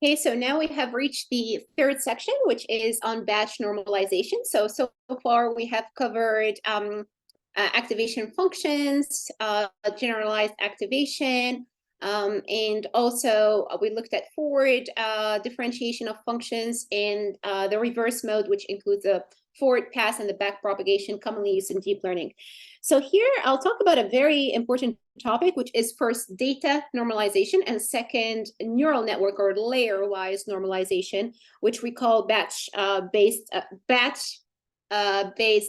Okay, so now we have reached the third section, which is on batch normalization. So far we have covered activation functions, generalized activation, and also we looked at forward differentiation of functions and the reverse mode, which includes the forward pass and the back propagation commonly used in deep learning. So here I'll talk about a very important topic, which is first data normalization and second neural network or layer-wise normalization, which we call batch-based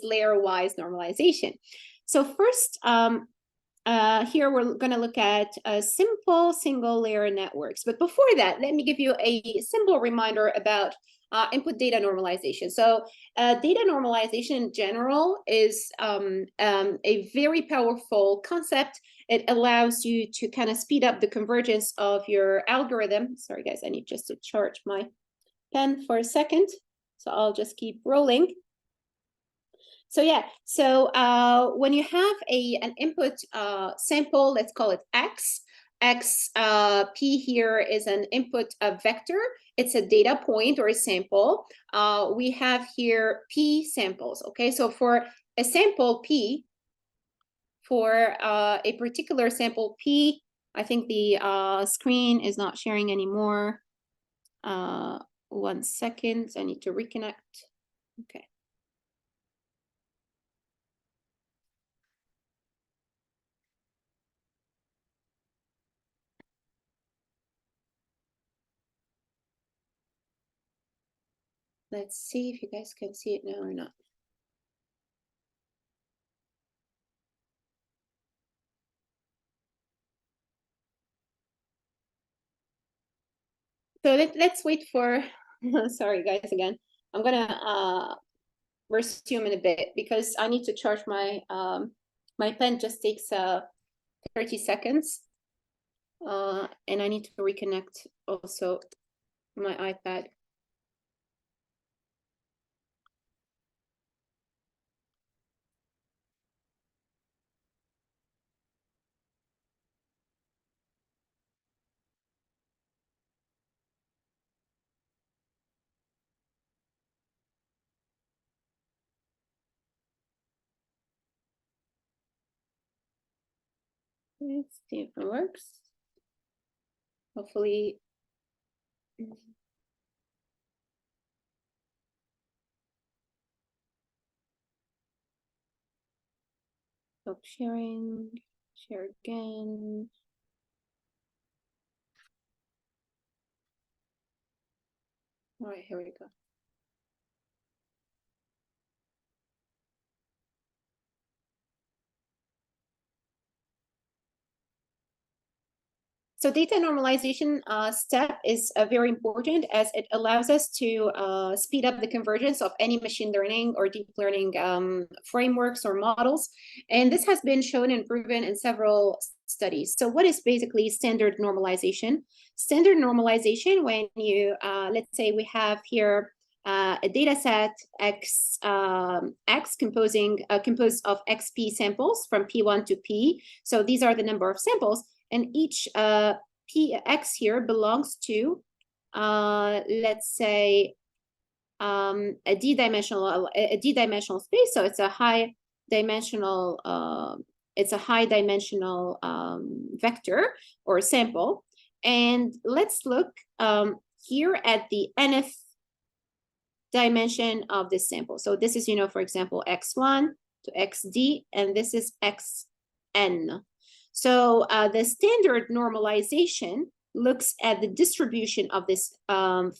layer-wise normalization. So first, here we're going to look at simple single-layer networks. But before that, let me give you a simple reminder about input data normalization. So data normalization in general is a very powerful concept. It allows you to kind of speed up the convergence of your algorithm. Sorry, guys, I need just to charge my pen for a second. So I'll just keep rolling. So yeah, so when you have an input sample, let's call it X, P here is an input vector. It's a data point or a sample. We have here P samples, okay? So for a sample P, for a particular sample P, I think the screen is not sharing anymore. 1 second, I need to reconnect. Okay. Let's see if you guys can see it now or not. So let's wait for, sorry guys again. I'm gonna resume in a bit because I need to charge my, my pen just takes 30 seconds. And I need to reconnect also my iPad. Let's see if it works. Hopefully. Stop sharing, share again. All right, here we go. So data normalization step is very important as it allows us to speed up the convergence of any machine learning or deep learning frameworks or models. And this has been shown and proven in several studies. So what is basically standard normalization? Standard normalization, when you, let's say we have here a data set X composed of XP samples from P1 to P. So these are the number of samples. And each px here belongs to, let's say, a d-dimensional space. So it's a high dimensional vector or sample. And let's look here at the nth dimension of this sample. So this is, for example, x1 to xd, and this is xn. So the standard normalization looks at the distribution of this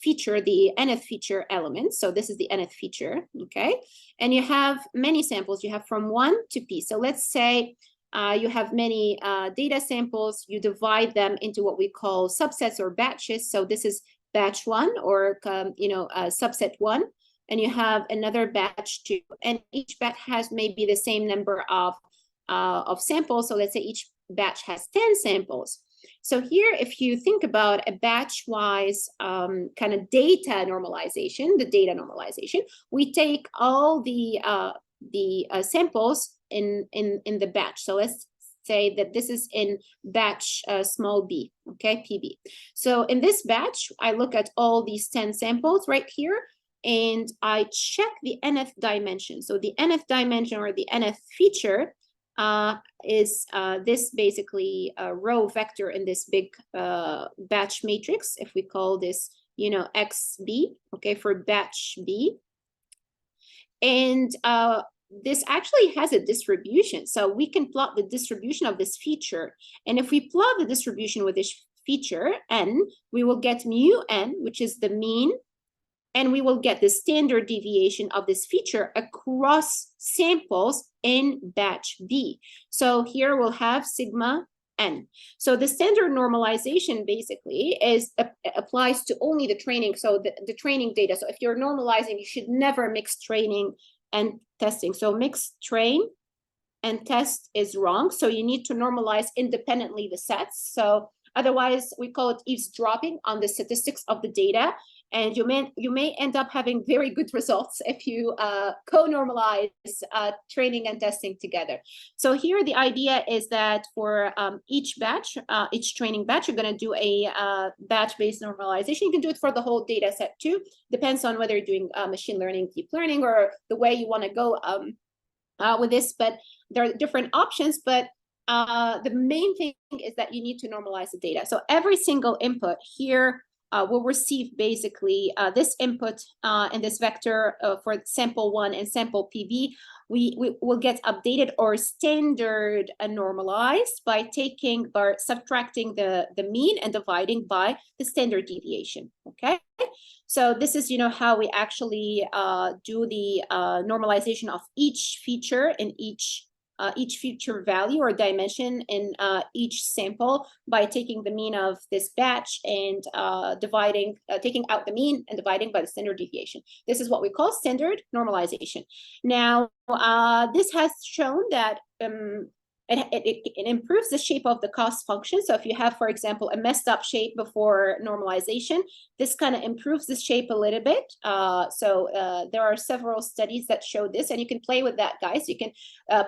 feature, the nth feature element. So this is the nth feature, okay? And you have many samples. You have from 1 to p. So let's say you have many data samples. You divide them into what we call subsets or batches. So this is batch 1 or, subset 1. And you have another batch 2. And each batch has maybe the same number of samples. So let's say each batch has 10 samples. So here, if you think about a batch-wise kind of data normalization, we take all the samples in the batch. So let's say that this is in batch small b, okay, PB. So in this batch, I look at all these 10 samples right here, and I check the nth dimension. So the nth dimension, or the nth feature, is this basically row vector in this big batch matrix, if we call this, you know, XB, okay, for batch B. And this actually has a distribution. So we can plot the distribution of this feature. And if we plot the distribution with this feature, n, we will get mu n, which is the mean, and we will get the standard deviation of this feature across samples in batch B. So here we'll have sigma n. So the standard normalization basically applies to only the training, so the training data. So if you're normalizing, you should never mix training and testing. So mix train and test is wrong. So you need to normalize independently the sets. So otherwise, we call it eavesdropping on the statistics of the data. And you may end up having very good results if you co-normalize training and testing together. So here the idea is that for each batch, each training batch, you're going to do a batch-based normalization. You can do it for the whole data set too. Depends on whether you're doing machine learning, deep learning, or the way you want to go with this. But there are different options. But the main thing is that you need to normalize the data. So every single input here will receive basically this input in this vector for sample 1 and sample PB. We will get updated or standard normalized by subtracting the mean and dividing by the standard deviation. Okay, so this is, you know, how we actually do the normalization of each feature in each feature value or dimension in each sample by taking the mean of this batch and taking out the mean and dividing by the standard deviation. This is what we call standard normalization. Now, this has shown that it improves the shape of the cost function. So if you have, for example, a messed up shape before normalization, this kind of improves the shape a little bit. There are several studies that show this, and you can play with that, guys. You can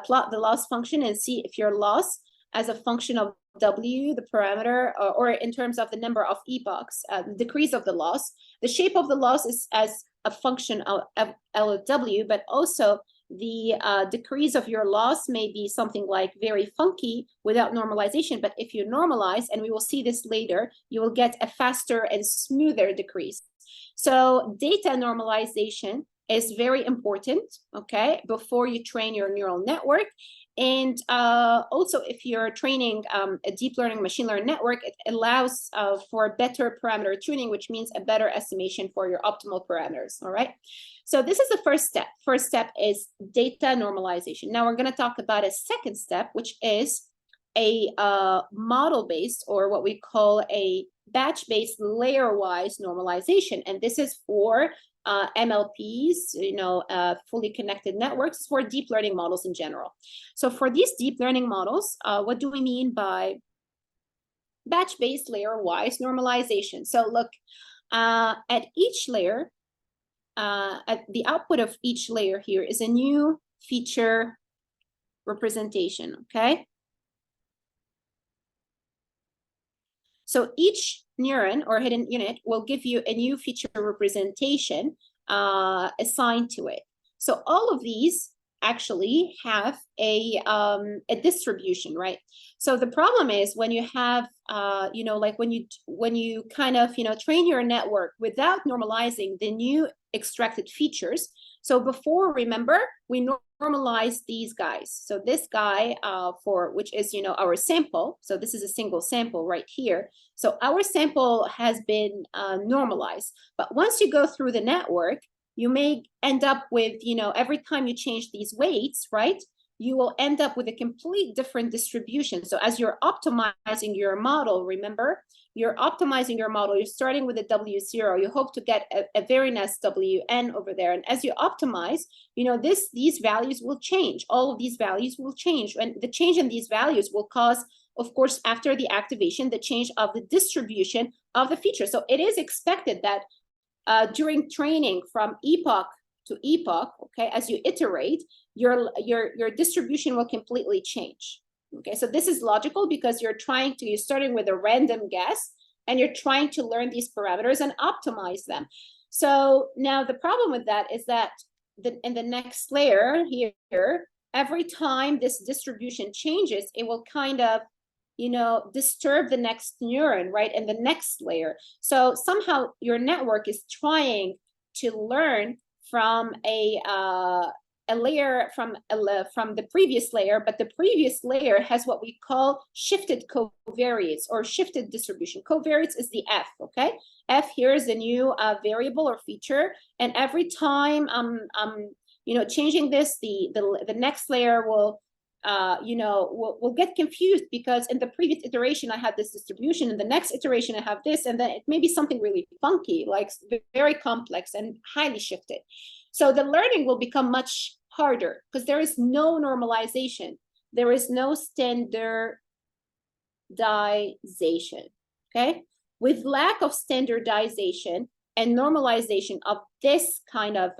plot the loss function and see if your loss as a function of W, the parameter, or in terms of the number of epochs, the decrease of the loss. The shape of the loss is as a function of LW, but also the decrease of your loss may be something like very funky without normalization. But if you normalize, and we will see this later, you will get a faster and smoother decrease. So data normalization is very important, okay, before you train your neural network. And also, if you're training a deep learning machine learning network, it allows for better parameter tuning, which means a better estimation for your optimal parameters, all right? So this is the first step. First step is data normalization. Now we're going to talk about a second step, which is a model-based, or what we call a batch-based layer-wise normalization. And this is for MLPs, you know, fully connected networks, for deep learning models in general. So for these deep learning models, what do we mean by batch-based layer-wise normalization? So look, at each layer, at the output of each layer here is a new feature representation, okay? So each neuron or hidden unit will give you a new feature representation assigned to it. So all of these actually have a distribution, right? So the problem is when you have, you know, like when you kind of, you know, train your network without normalizing the new extracted features. So before, remember, we normalize these guys. So this guy which is, you know, our sample. So this is a single sample right here. So our sample has been normalized. But once you go through the network, you may end up with, you know, every time you change these weights, right, you will end up with a complete different distribution. So as you're optimizing your model, remember, you're optimizing your model, you're starting with a W0, you hope to get a very nice WN over there. And as you optimize, you know, these values will change. All of these values will change. And the change in these values will cause, of course, after the activation, the change of the distribution of the feature. So it is expected that during training from epoch to epoch, okay, as you iterate, your distribution will completely change, Okay, so this is logical because you're starting with a random guess and you're trying to learn these parameters and optimize them. So now the problem with that is that in the next layer here, every time this distribution changes, it will kind of, disturb the next neuron, right? In the next layer. So somehow your network is trying to learn from a layer from the previous layer, but the previous layer has what we call shifted covariates or shifted distribution. Covariates is the F, okay? F here is the new variable or feature, and every time I'm changing this, the next layer will will get confused because in the previous iteration I had this distribution, in the next iteration I have this, and then it may be something really funky, like very complex and highly shifted. So the learning will become much harder because there is no normalization. There is no standardization, okay? With lack of standardization and normalization of this kind of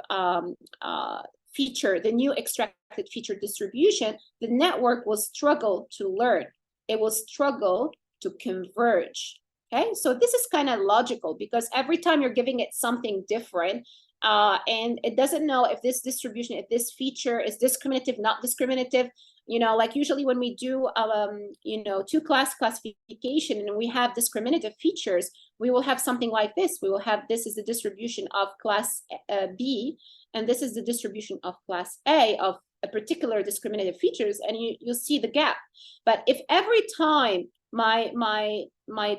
feature, the new extracted feature distribution, the network will struggle to learn. It will struggle to converge, okay? So this is kind of logical because every time you're giving it something different, and it doesn't know if this distribution, if this feature is discriminative, not discriminative, like usually when we do, two-class classification and we have discriminative features, we will have something like this. We will have, this is the distribution of class B, and this is the distribution of class A of a particular discriminative features, and you'll see the gap. But if every time my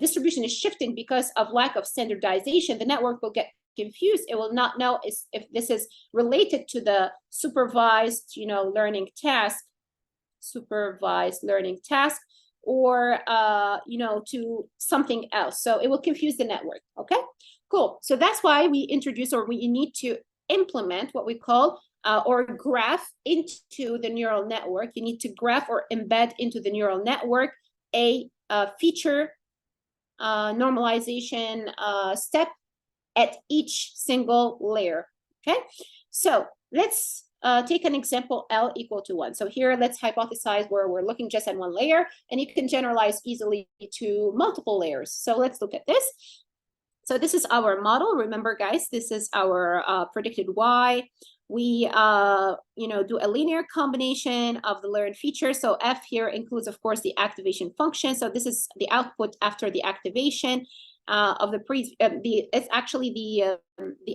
distribution is shifting because of lack of standardization, the network will get confused. It will not know if this is related to the supervised, learning task, or to something else. So it will confuse the network. Okay, cool. So that's why we introduce, or we need to implement what we call or graph into the neural network. You need to graph or embed into the neural network a feature normalization step at each single layer. Okay, so let's take an example, L equal to 1. So here, let's hypothesize where we're looking just at one layer, and you can generalize easily to multiple layers. So let's look at this. So this is our model. Remember, guys, this is our predicted Y. We, do a linear combination of the learned features. So F here includes, of course, the activation function. So this is the output after the activation of it's actually the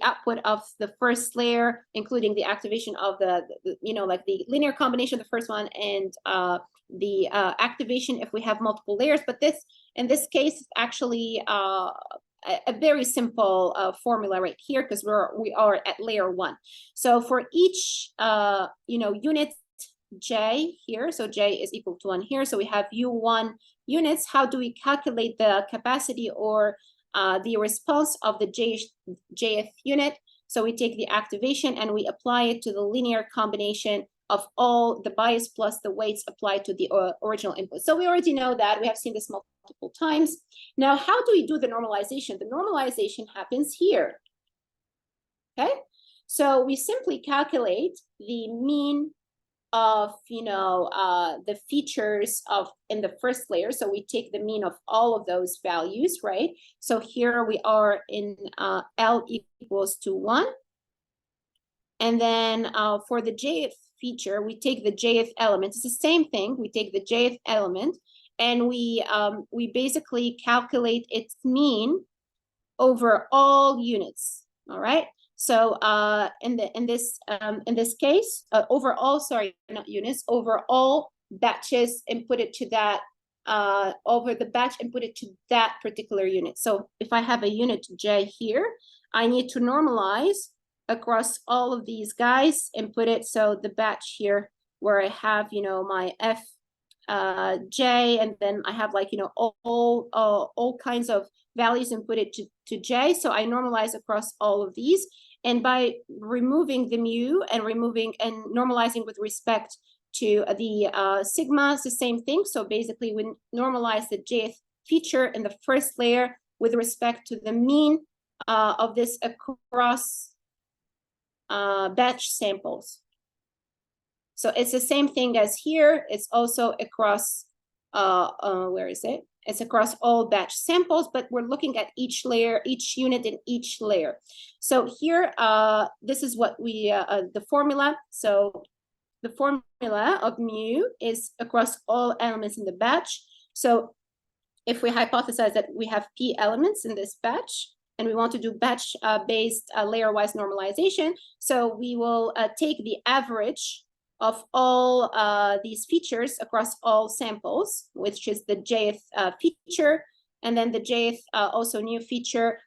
output of the first layer, including the activation of the like the linear combination of the first one and the activation if we have multiple layers. But this, in this case, actually a very simple formula right here because we are at layer 1. So for each unit J here, so J is equal to 1 here, so we have U1 units. How do we calculate the capacity or the response of the jth unit? So we take the activation and we apply it to the linear combination of all the bias plus the weights applied to the original input. So we already know that. We have seen this multiple times. Now, how do we do the normalization? The normalization happens here. Okay, so we simply calculate the mean of the features of in the first layer. So we take the mean of all of those values, right? So here we are in L equals to 1, and then for the jth feature, we take the jth element. It's the same thing. We take the jth element and we basically calculate its mean over all units. All right. So in this case, overall, sorry, not units, overall batches inputted to that, over the batch inputted to that particular unit. So if I have a unit J here, I need to normalize across all of these guys and put it, so the batch here where I have, my F J, and then I have like, all kinds of values and put it to J. So I normalize across all of these. And by removing the mu and normalizing with respect to the sigma, it's the same thing. So basically we normalize the jth feature in the first layer with respect to the mean of this across batch samples. So it's the same thing as here. It's also across where is it? It's across all batch samples, but we're looking at each layer, each unit in each layer. So here, this is what we, the formula. So the formula of mu is across all elements in the batch. So if we hypothesize that we have p elements in this batch, and we want to do batch-based layer-wise normalization, so we will take the average of all these features across all samples, which is the jth feature, and then the jth also new feature.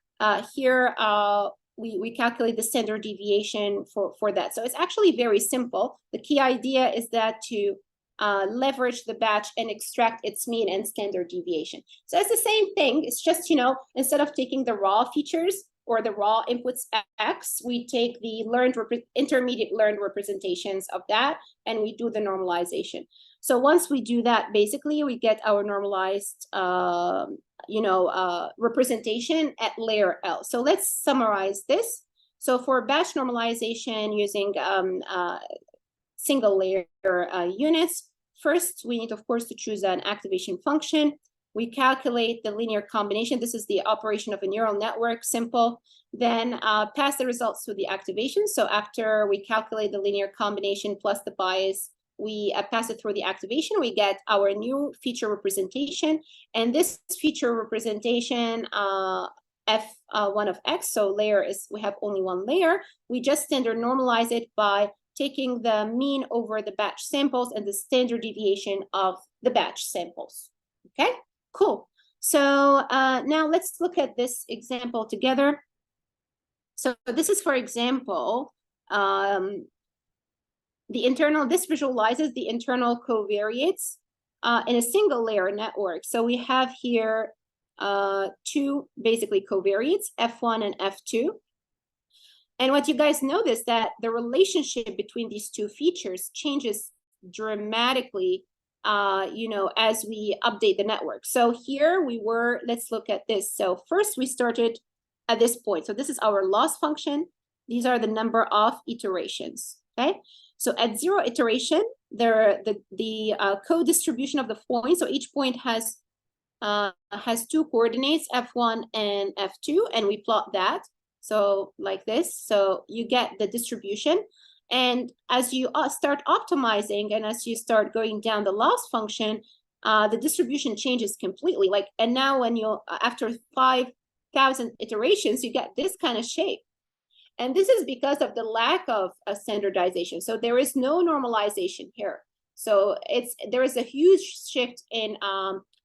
Here, we calculate the standard deviation for that. So it's actually very simple. The key idea is that to leverage the batch and extract its mean and standard deviation. So it's the same thing. It's just, you know, instead of taking the raw features or the raw inputs X, we take the intermediate learned representations of that, and we do the normalization. So once we do that, basically, we get our normalized, representation at layer L. So let's summarize this. So for batch normalization using single layer units, first, we need, of course, to choose an activation function. We calculate the linear combination. This is the operation of a neural network, simple. Then pass the results to the activation. So after we calculate the linear combination plus the bias, we pass it through the activation. We get our new feature representation. And this feature representation, f1 of x, so layer is, we have only one layer. We just standard normalize it by taking the mean over the batch samples and the standard deviation of the batch samples. Okay, cool. So now let's look at this example together. So this is, for example, this visualizes the internal covariates in a single layer network. So we have here two basically covariates, F1 and F2. And what you guys notice that the relationship between these two features changes dramatically, as we update the network. So here we were, let's look at this. So first we started at this point. So this is our loss function. These are the number of iterations, okay? So at 0 iteration, the co-distribution of the points, so each point has two coordinates, F1 and F2, and we plot that. So like this, so you get the distribution. And as you start optimizing and as you start going down the loss function, the distribution changes completely. And now when you, after 5,000 iterations, you get this kind of shape. And this is because of the lack of standardization. So there is no normalization here. So there is a huge shift in,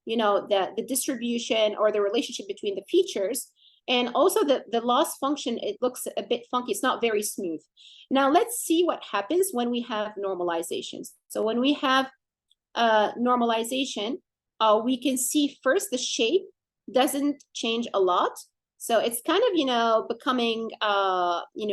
the distribution or the relationship between the features. And also the loss function, it looks a bit funky. It's not very smooth. Now let's see what happens when we have normalizations. So when we have normalization, we can see first the shape doesn't change a lot. So it's kind of, becoming,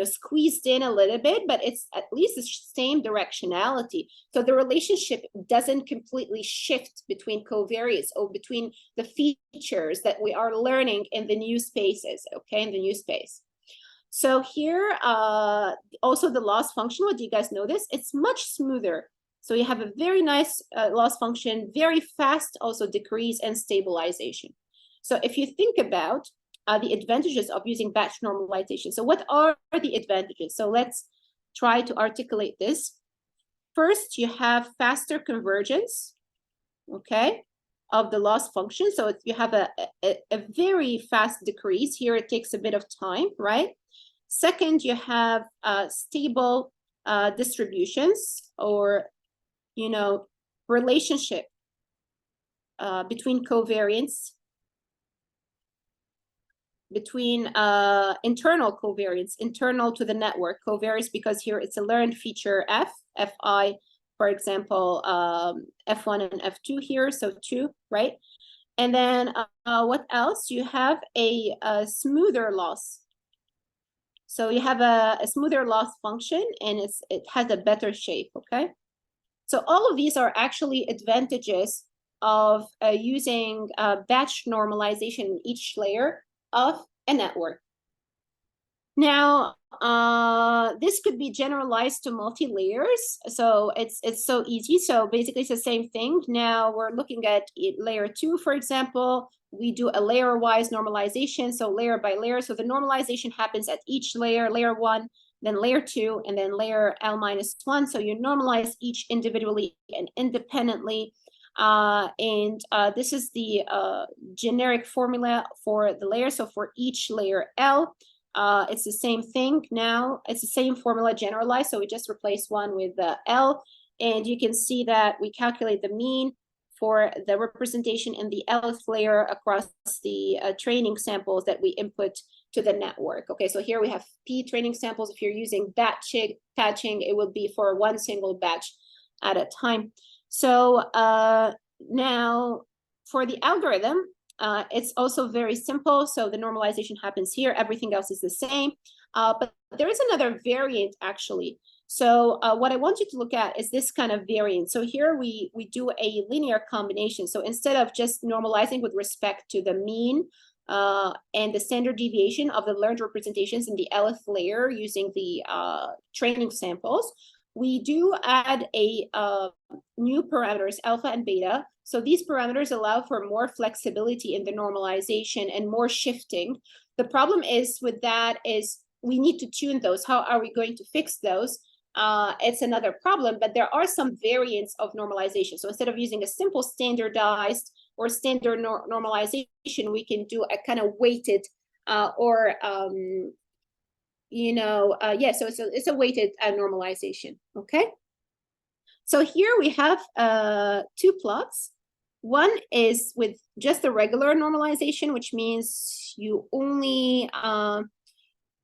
squeezed in a little bit, but it's at least the same directionality. So the relationship doesn't completely shift between covariates or between the features that we are learning in the new spaces, okay, in the new space. So here, also the loss function, what do you guys notice? It's much smoother. So you have a very nice loss function, very fast also decrease and stabilization. So if you think about the advantages of using batch normalization. So what are the advantages? So let's try to articulate this. First, you have faster convergence, okay, of the loss function. So you have a very fast decrease. Here it takes a bit of time, right? Second, you have stable distributions or, relationship between covariance, between internal covariance, internal to the network covariance, because here it's a learned feature fi, for example, F1 and F2 here, so 2, right? And then what else? You have a smoother loss. So you have a smoother loss function, and it has a better shape, okay? So all of these are actually advantages of using batch normalization in each layer of a network. Now, this could be generalized to multi-layers. So it's so easy. So basically it's the same thing. Now we're looking at layer 2, for example. We do a layer-wise normalization, so layer by layer. So the normalization happens at each layer, layer 1, then layer 2, and then layer L-1. So you normalize each individually and independently. This is the generic formula for the layer. So for each layer L, it's the same thing now. It's the same formula generalized. So we just replace one with the L. And you can see that we calculate the mean for the representation in the Lth layer across the training samples that we input to the network. Okay, so here we have P training samples. If you're using batching, it would be for one single batch at a time. So now for the algorithm, it's also very simple. So the normalization happens here. Everything else is the same. But there is another variant, actually. So what I want you to look at is this kind of variant. So here we do a linear combination. So instead of just normalizing with respect to the mean and the standard deviation of the learned representations in the Lth layer using the training samples, we do add a new parameters, alpha and beta. So these parameters allow for more flexibility in the normalization and more shifting. The problem is with that is we need to tune those. How are we going to fix those? It's another problem, but there are some variants of normalization. So instead of using a simple standardized or standard normalization, we can do a kind of weighted so it's a weighted normalization, okay? So here we have two plots. One is with just the regular normalization, which means you only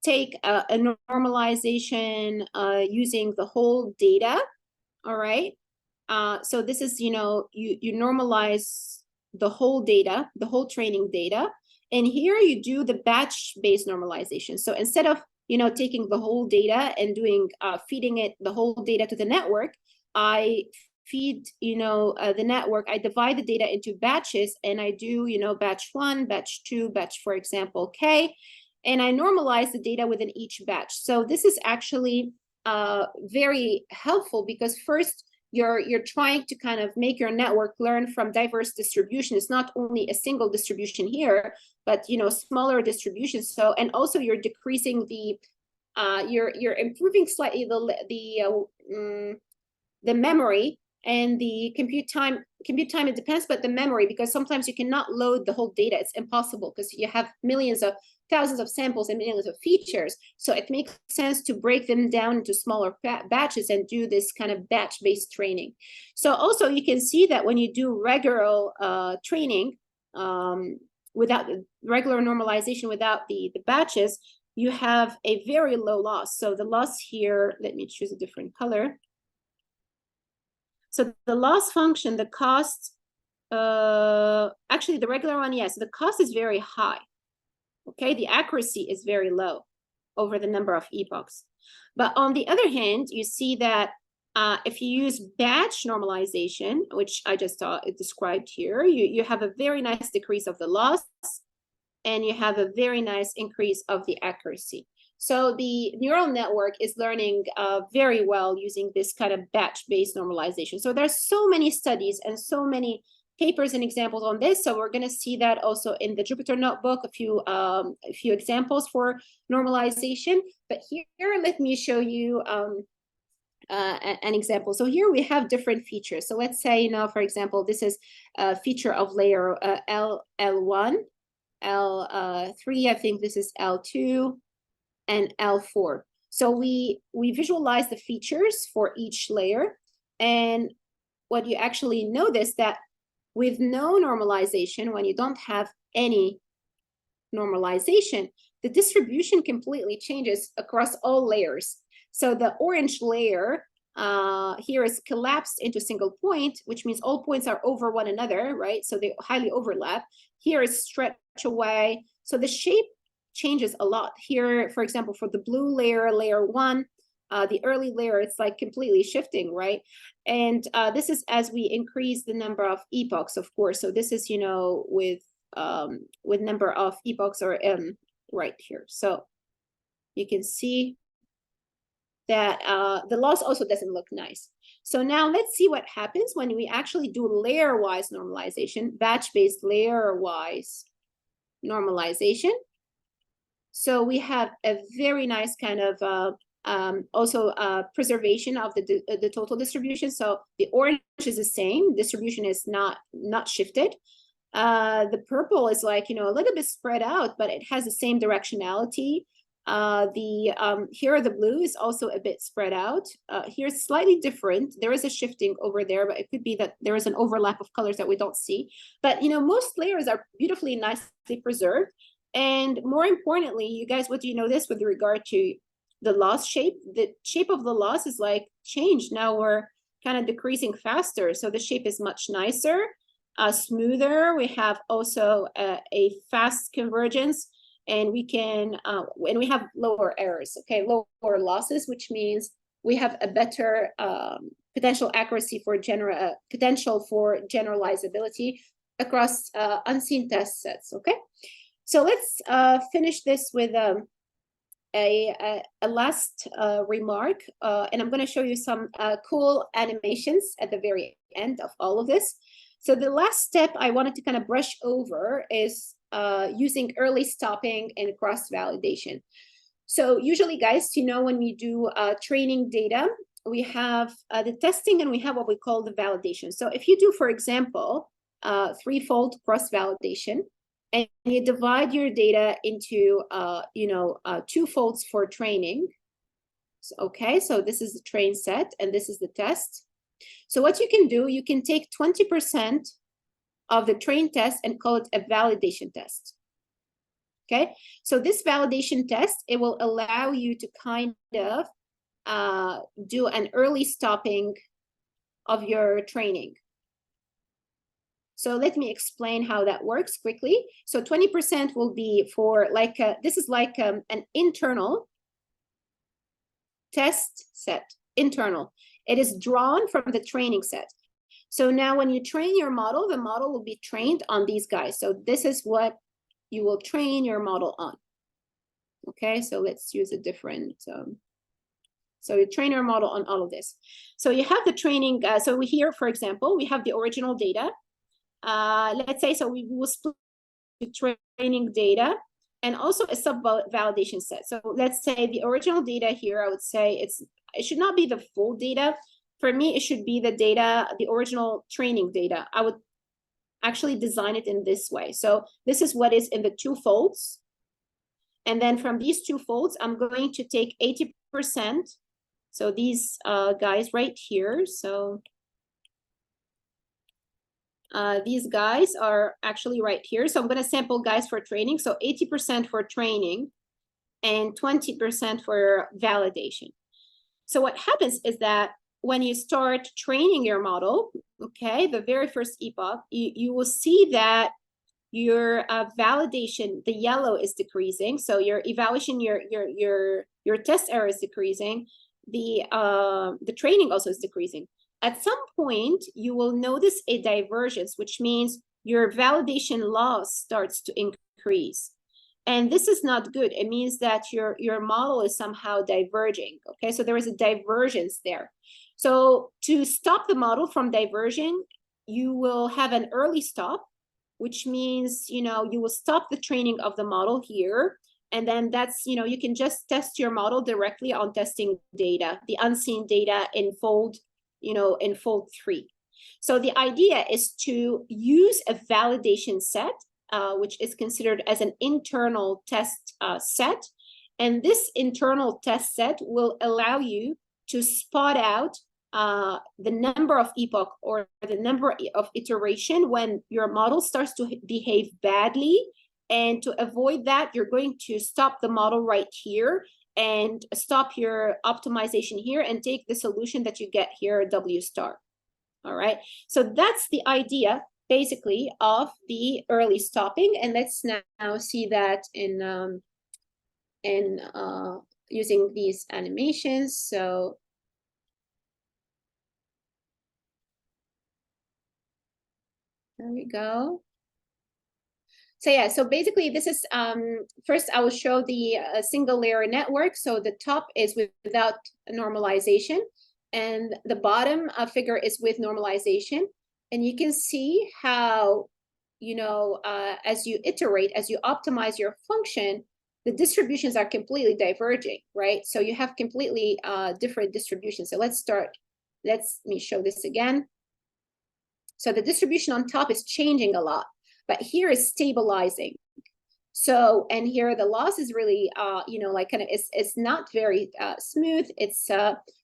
take a normalization using the whole data, all right? So this is, you normalize the whole data, the whole training data. And here you do the batch-based normalization. So instead of, taking the whole data and doing, feeding it, the whole data to the network, I feed, the network, I divide the data into batches and I do, batch 1, batch 2, batch, for example, K, and I normalize the data within each batch. So this is actually very helpful because first, you're trying to kind of make your network learn from diverse distribution. It's not only a single distribution here, but smaller distributions. So, and also you're decreasing the you're improving slightly the memory and the compute time. It depends, but the memory, because sometimes you cannot load the whole data. It's impossible because you have thousands of samples and millions of features. So it makes sense to break them down into smaller batches and do this kind of batch-based training. So also you can see that when you do regular training without the regular normalization, without the batches, you have a very low loss. So the loss here, let me choose a different color. So the loss function, the cost, actually the regular one, yes, the cost is very high. Okay, the accuracy is very low over the number of epochs. But on the other hand, you see that if you use batch normalization, which I just described here, you have a very nice decrease of the loss and you have a very nice increase of the accuracy. So the neural network is learning very well using this kind of batch-based normalization. So there's so many studies and so many papers and examples on this. So we're going to see that also in the Jupyter Notebook, a few examples for normalization. But here, let me show you an example. So here we have different features. So let's say, for example, this is a feature of layer L1, L3, I think this is L2, and L4. So we visualize the features for each layer. And what you actually notice that with no normalization, when you don't have any normalization, the distribution completely changes across all layers. So the orange layer here is collapsed into a single point, which means all points are over one another, right? So they highly overlap. Here is stretch away. So the shape changes a lot. Here, for example, for the blue layer, layer 1, the early layer, it's like completely shifting, right? And this is as we increase the number of epochs, of course. So this is, with number of epochs or right here. So you can see that the loss also doesn't look nice. So now let's see what happens when we actually do layer-wise normalization, batch-based layer-wise normalization. So we have a very nice kind of also preservation of the total distribution. So the orange is the same, distribution is not shifted. The purple is like, you know, a little bit spread out, but it has the same directionality. Here the blue is also a bit spread out. Here it's slightly different. There is a shifting over there, but it could be that there is an overlap of colors that we don't see. But you know, most layers are beautifully, nicely preserved. And more importantly, you guys, what do you notice with regard to the loss shape? The shape of the loss is like changed. Now we're kind of decreasing faster. So the shape is much nicer, smoother. We have also a fast convergence. And we can, and we have lower errors, okay, lower losses, which means we have a better potential accuracy for potential for generalizability across unseen test sets, okay? So let's finish this with a last remark, and I'm going to show you some cool animations at the very end of all of this. So the last step I wanted to kind of brush over is using early stopping and cross-validation. So usually, guys, you know, when we do training data, we have the testing and we have what we call the validation. So if you do, for example, threefold cross-validation, and you divide your data into, you know, two folds for training. So, okay, so this is the train set and this is the test. So what you can do, you can take 20% of the train test and call it a validation test. Okay, so this validation test, it will allow you to kind of do an early stopping of your training. So let me explain how that works quickly. So 20% will be for like, this is like an internal test set, internal. It is drawn from the training set. So now when you train your model, the model will be trained on these guys. So this is what you will train your model on. Okay, so let's use a different, so you train your model on all of this. So you have the training, so we here, for example, we have the original data. Let's say, so we will split the training data and also a sub-validation set. So let's say the original data here, I would say it should not be the full data. For me, it should be the data, the original training data. I would actually design it in this way. So this is what is in the two folds. And then from these two folds, I'm going to take 80%. So these guys right here. So these guys are actually right here. So I'm going to sample guys for training. So 80% for training and 20% for validation. So what happens is that when you start training your model, okay, the very first epoch, you will see that your validation, the yellow is decreasing. So your evaluation, your test error is decreasing. The training also is decreasing. At some point, you will notice a divergence, which means your validation loss starts to increase. And this is not good. It means that your model is somehow diverging. Okay, so there is a divergence there. So to stop the model from diverging, you will have an early stop, which means, you know, you will stop the training of the model here. And then that's, you know, you can just test your model directly on testing data, the unseen data in fold, you know, in fold 3. So the idea is to use a validation set, which is considered as an internal test set. And this internal test set will allow you to spot out the number of epoch or the number of iteration when your model starts to behave badly. And to avoid that, you're going to stop the model right here and stop your optimization here and take the solution that you get here, W star. All right, so that's the idea basically of the early stopping. And let's now see that in using these animations. So there we go. So yeah, so basically this is, first I will show the single layer network. So the top is without normalization and the bottom figure is with normalization. And you can see how, you know, as you iterate, as you optimize your function, the distributions are completely diverging, right? So you have completely different distributions. So let's start, let me show this again. So the distribution on top is changing a lot, but here is stabilizing. So, and here the loss is really, you know, like kind of, it's not very smooth. It's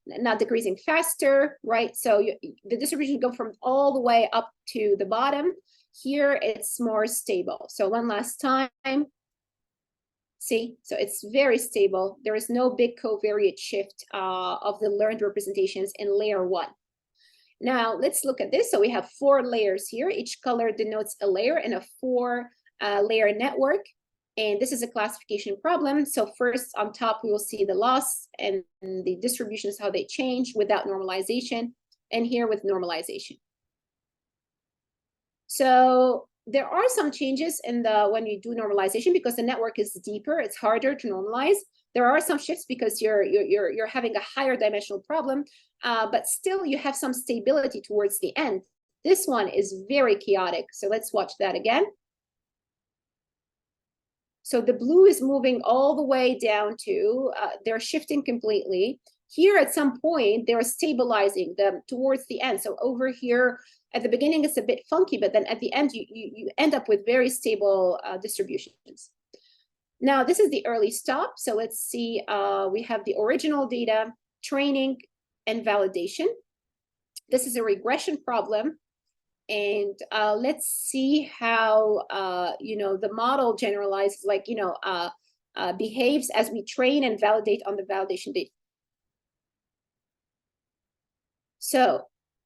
not decreasing faster, right? So the distribution go from all the way up to the bottom. Here it's more stable. So one last time. See, so it's very stable. There is no big covariate shift of the learned representations in layer 1. Now let's look at this. So we have 4 layers here. Each color denotes a layer in a 4 layer network. And this is a classification problem. So first on top, we will see the loss and the distributions, how they change without normalization, and here with normalization. So there are some changes in the when you do normalization because the network is deeper, it's harder to normalize. There are some shifts because you're having a higher dimensional problem, but still you have some stability towards the end. This one is very chaotic. So let's watch that again. So the blue is moving all the way down to, they're shifting completely. Here at some point, they're stabilizing them towards the end. So over here, at the beginning, it's a bit funky, but then at the end, you end up with very stable distributions. Now, this is the early stop. So let's see, we have the original data, training, and validation. This is a regression problem. And let's see how, you know, the model generalizes, like, you know, behaves as we train and validate on the validation data. So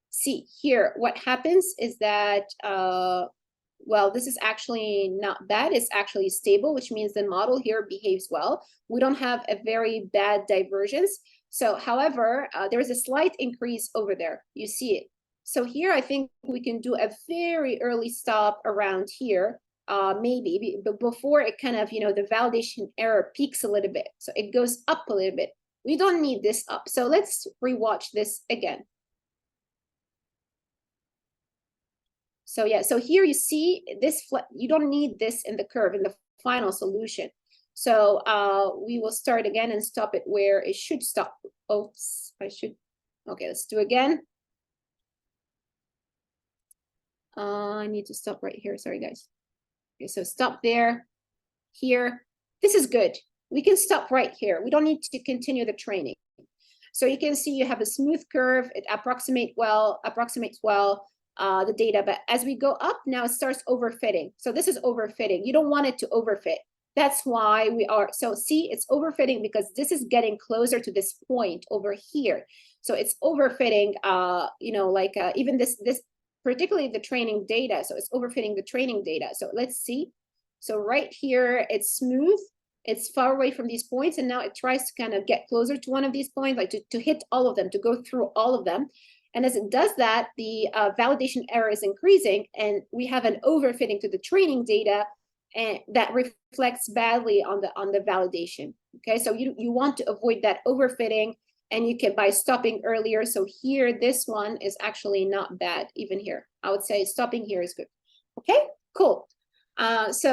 see here, what happens is that, well, this is actually not bad. It's actually stable, which means the model here behaves well. We don't have a very bad divergence. So however, there is a slight increase over there. You see it. So here, I think we can do a very early stop around here, maybe, but before it kind of, you know, the validation error peaks a little bit. So it goes up a little bit. We don't need this up. So let's rewatch this again. So yeah, so here you see this, you don't need this in the curve, in the final solution. So we will start again and stop it where it should stop. Oops, okay, let's do again. I need to stop right here. Sorry, guys. Okay, so stop there, here. This is good. We can stop right here. We don't need to continue the training. So you can see you have a smooth curve. It approximates well the data. But as we go up, now it starts overfitting. So this is overfitting. You don't want it to overfit. That's why we are. So see, it's overfitting because this is getting closer to this point over here. So it's overfitting, you know, like even this particularly the training data. So it's overfitting the training data. So let's see. So right here, it's smooth. It's far away from these points. And now it tries to kind of get closer to one of these points, like to hit all of them, to go through all of them. And as it does that, the validation error is increasing. And we have an overfitting to the training data, and that reflects badly on the validation. Okay, so you want to avoid that overfitting. And you can, by stopping earlier. So here, this one is actually not bad, even here. I would say stopping here is good. Okay, cool. So